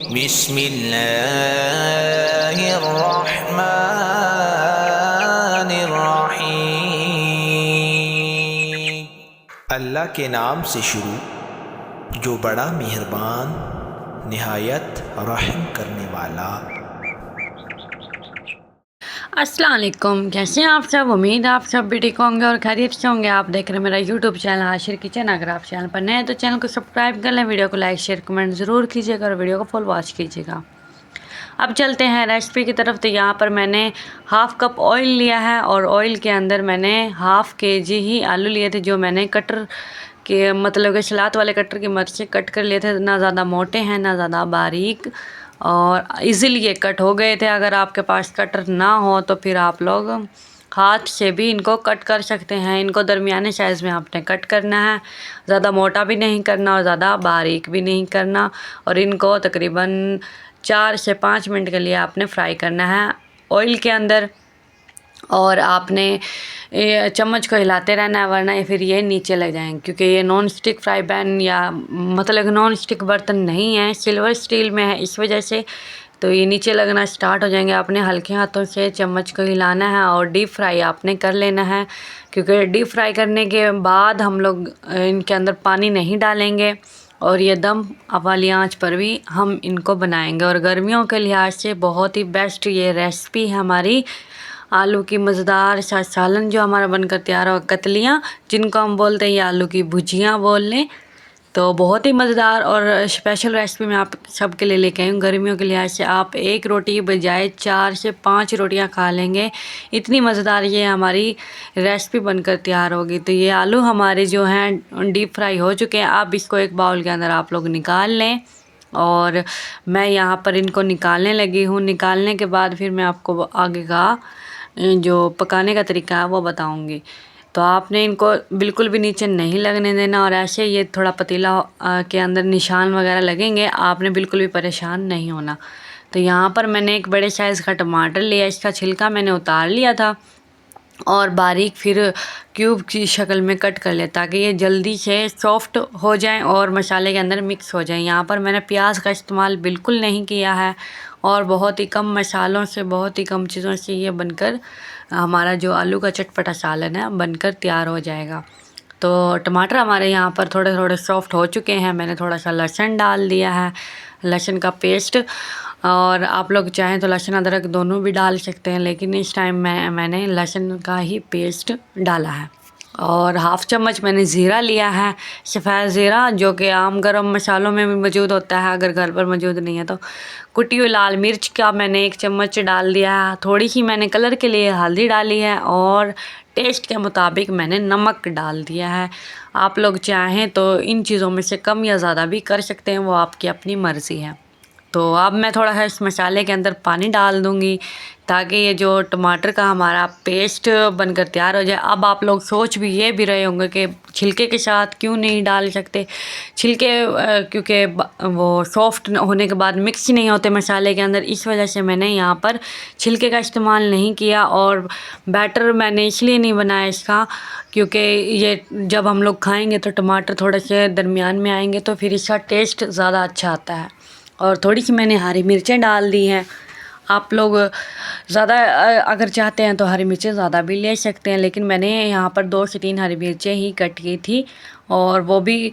बिस्मिल्लाहिर्रहमानिर्रहीम। अल्लाह के नाम से शुरू जो बड़ा मेहरबान निहायत रहम करने वाला। अस्सलाम वालेकुम, कैसे हैं आप सब। उम्मीद है आप सब भी ठीक होंगे और खैरियत से होंगे। आप देख रहे हैं मेरा यूट्यूब चैनल आशिर किचन। अगर आप चैनल पर नए हैं तो चैनल को सब्सक्राइब कर लें, वीडियो को लाइक शेयर कमेंट ज़रूर कीजिएगा और वीडियो को फुल वॉच कीजिएगा। अब चलते हैं रेसिपी की तरफ। तो यहाँ पर मैंने हाफ़ कप ऑयल लिया है और ऑयल के अंदर मैंने हाफ़ केजी ही आलू लिए थे, जो मैंने कटर के मतलब के सलाद वाले कटर की मदद से कट कर लिए थे। ना ज़्यादा मोटे हैं ना ज़्यादा बारीक, और इजीली ये कट हो गए थे। अगर आपके पास कटर ना हो तो फिर आप लोग हाथ से भी इनको कट कर सकते हैं। इनको दरमियाने साइज़ में आपने कट करना है, ज़्यादा मोटा भी नहीं करना और ज़्यादा बारीक भी नहीं करना। और इनको तकरीबन 4 से 5 मिनट के लिए आपने फ्राई करना है ऑयल के अंदर। और आपने चम्मच को हिलाते रहना है, वरना फिर ये नीचे लग जाएंगे, क्योंकि ये नॉन स्टिक फ्राई पैन या मतलब नॉन स्टिक बर्तन नहीं है, सिल्वर स्टील में है, इस वजह से तो ये नीचे लगना स्टार्ट हो जाएंगे। आपने हल्के हाथों से चम्मच को हिलाना है और डीप फ्राई आपने कर लेना है, क्योंकि डीप फ्राई करने के बाद हम लोग इनके अंदर पानी नहीं डालेंगे और ये दम वाली आंच पर भी हम इनको बनाएंगे। और गर्मियों के लिहाज से बहुत ही बेस्ट ये रेसिपी है हमारी। आलू की मज़ेदार सा सालन जो हमारा बनकर तैयार हो, कतलियाँ जिनको हम बोलते हैं, या आलू की भुजियाँ बोल लें, तो बहुत ही मज़ेदार और स्पेशल रेसिपी मैं आप सबके लिए लेके आई हूँ। गर्मियों के लिहाज से आप एक रोटी की बजाय 4 से 5 रोटियाँ खा लेंगे, इतनी मज़ेदार ये हमारी रेसिपी बनकर तैयार होगी। तो ये आलू हमारे जो हैं डीप फ्राई हो चुके हैं। आप इसको एक बाउल के अंदर आप लोग निकाल लें, और मैं यहाँ पर इनको निकालने लगी हूँ। निकालने के बाद फिर मैं आपको आगे का जो पकाने का तरीका है वो बताऊंगी। तो आपने इनको बिल्कुल भी नीचे नहीं लगने देना, और ऐसे ये थोड़ा पतीला के अंदर निशान वगैरह लगेंगे, आपने बिल्कुल भी परेशान नहीं होना। तो यहाँ पर मैंने एक बड़े साइज़ का टमाटर लिया, इसका छिलका मैंने उतार लिया था और बारीक फिर क्यूब की शक्ल में कट कर लिया, ताकि ये जल्दी से सॉफ्ट हो जाएं और मसाले के अंदर मिक्स हो जाएं। यहाँ पर मैंने प्याज का इस्तेमाल बिल्कुल नहीं किया है, और बहुत ही कम मसालों से, बहुत ही कम चीज़ों से ये बनकर हमारा जो आलू का चटपटा सालन है बनकर तैयार हो जाएगा। तो टमाटर हमारे यहाँ पर थोड़े थोड़े सॉफ्ट हो चुके हैं। मैंने थोड़ा सा लहसुन डाल दिया है, लहसुन का पेस्ट, और आप लोग चाहें तो लहसुन अदरक दोनों भी डाल सकते हैं, लेकिन इस टाइम मैंने लहसुन का ही पेस्ट डाला है। और हाफ़ चम्मच मैंने ज़ीरा लिया है, सफ़ेद ज़ीरा, जो कि आम गरम मसालों में भी मौजूद होता है। अगर घर पर मौजूद नहीं है तो कुटी हुई लाल मिर्च का मैंने 1 चम्मच डाल दिया है। थोड़ी सी मैंने कलर के लिए हल्दी डाली है, और टेस्ट के मुताबिक मैंने नमक डाल दिया है। आप लोग चाहें तो इन चीज़ों में से कम या ज़्यादा भी कर सकते हैं, वो आपकी अपनी मर्ज़ी है। तो अब मैं थोड़ा सा इस मसाले के अंदर पानी डाल दूँगी, ताकि ये जो टमाटर का हमारा पेस्ट बनकर तैयार हो जाए। अब आप लोग सोच भी ये भी रहे होंगे कि छिलके के साथ क्यों नहीं डाल सकते छिलके, क्योंकि वो सॉफ्ट होने के बाद मिक्स ही नहीं होते मसाले के अंदर, इस वजह से मैंने यहाँ पर छिलके का इस्तेमाल नहीं किया। और बैटर मैंने इसलिए नहीं बनाया इसका, क्योंकि ये जब हम लोग खाएँगे तो टमाटर थोड़े से दरमियान में आएंगे, तो फिर इसका टेस्ट ज़्यादा अच्छा आता है। और थोड़ी सी मैंने हरी मिर्चें डाल दी हैं। आप लोग ज़्यादा अगर चाहते हैं तो हरी मिर्चें ज़्यादा भी ले सकते हैं, लेकिन मैंने यहाँ पर 2 से 3 हरी मिर्चें ही कट की थी, और वो भी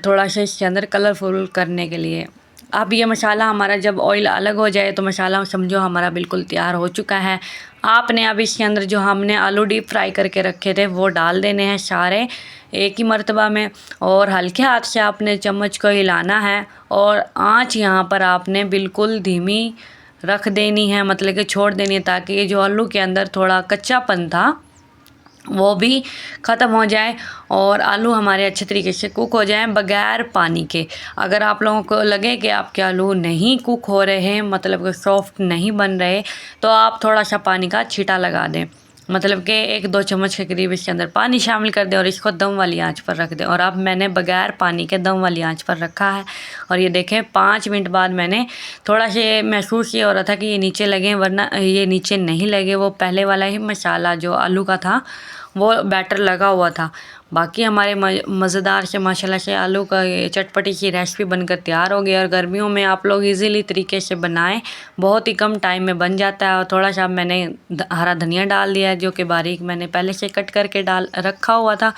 थोड़ा सा इसके अंदर कलरफुल करने के लिए। अब ये मसाला हमारा जब ऑयल अलग हो जाए तो मसाला समझो हमारा बिल्कुल तैयार हो चुका है। आपने अब इसके अंदर जो हमने आलू डीप फ्राई करके रखे थे वो डाल देने हैं सारे एक ही मर्तबा में, और हल्के हाथ से आपने चम्मच को हिलाना है। और आंच यहाँ पर आपने बिल्कुल धीमी रख देनी है, मतलब कि छोड़ देनी है, ताकि ये जो आलू के अंदर थोड़ा कच्चापन था वो भी ख़त्म हो जाए और आलू हमारे अच्छे तरीके से कुक हो जाएं बग़ैर पानी के। अगर आप लोगों को लगे कि आपके आलू नहीं कुक हो रहे हैं, मतलब कि सॉफ्ट नहीं बन रहे, तो आप थोड़ा सा पानी का छींटा लगा दें, मतलब कि 1-2 चम्मच के करीब इसके अंदर पानी शामिल कर दें और इसको दम वाली आंच पर रख दें। और अब मैंने बग़ैर पानी के दम वाली आंच पर रखा है, और ये देखें 5 मिनट बाद मैंने थोड़ा से महसूस ये हो रहा था कि ये नीचे लगे, वरना ये नीचे नहीं लगे। वो पहले वाला ही मसाला जो आलू का था वो बैटर लगा हुआ था। बाकी हमारे मज़ेदार से माशाल्लाह से आलू का ये चटपटी सी रेसिपी बनकर तैयार हो गई। और गर्मियों में आप लोग इजीली तरीके से बनाएं, बहुत ही कम टाइम में बन जाता है। और थोड़ा सा मैंने हरा धनिया डाल दिया है, जो कि बारीक मैंने पहले से कट करके डाल रखा हुआ था,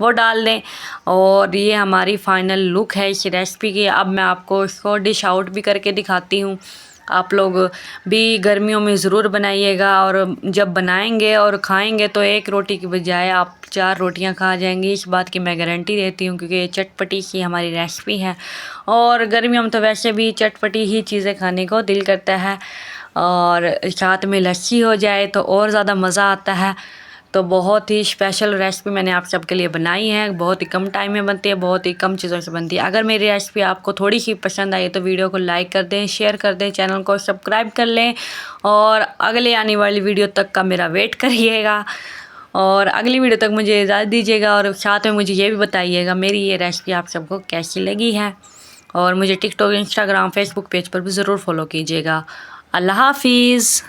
वो डाल दें। और ये हमारी फाइनल लुक है इस रेसिपी की। अब मैं आपको इसको डिश आउट भी करके दिखाती हूँ। आप लोग भी गर्मियों में ज़रूर बनाइएगा, और जब बनाएंगे और खाएंगे तो एक रोटी की बजाय आप 4 रोटियां खा जाएंगी, इस बात की मैं गारंटी देती हूँ, क्योंकि ये चटपटी सी हमारी रेसिपी है। और गर्मियों में तो वैसे भी चटपटी ही चीज़ें खाने को दिल करता है, और साथ में लस्सी हो जाए तो और ज़्यादा मज़ा आता है। तो बहुत ही स्पेशल रेसिपी मैंने आप सबके लिए बनाई है, बहुत ही कम टाइम में बनती है, बहुत ही कम चीज़ों से बनती है। अगर मेरी रेसिपी आपको थोड़ी सी पसंद आई तो वीडियो को लाइक कर दें, शेयर कर दें, चैनल को सब्सक्राइब कर लें, और अगले आने वाली वीडियो तक का मेरा वेट करिएगा। और अगली वीडियो तक मुझे इजाज़त दीजिएगा, और साथ में मुझे ये भी बताइएगा मेरी ये रेसिपी आप सबको कैसी लगी है। और मुझे टिकटॉक, इंस्टाग्राम, फेसबुक पेज पर भी ज़रूर फॉलो कीजिएगा। अल्लाह हाफिज़।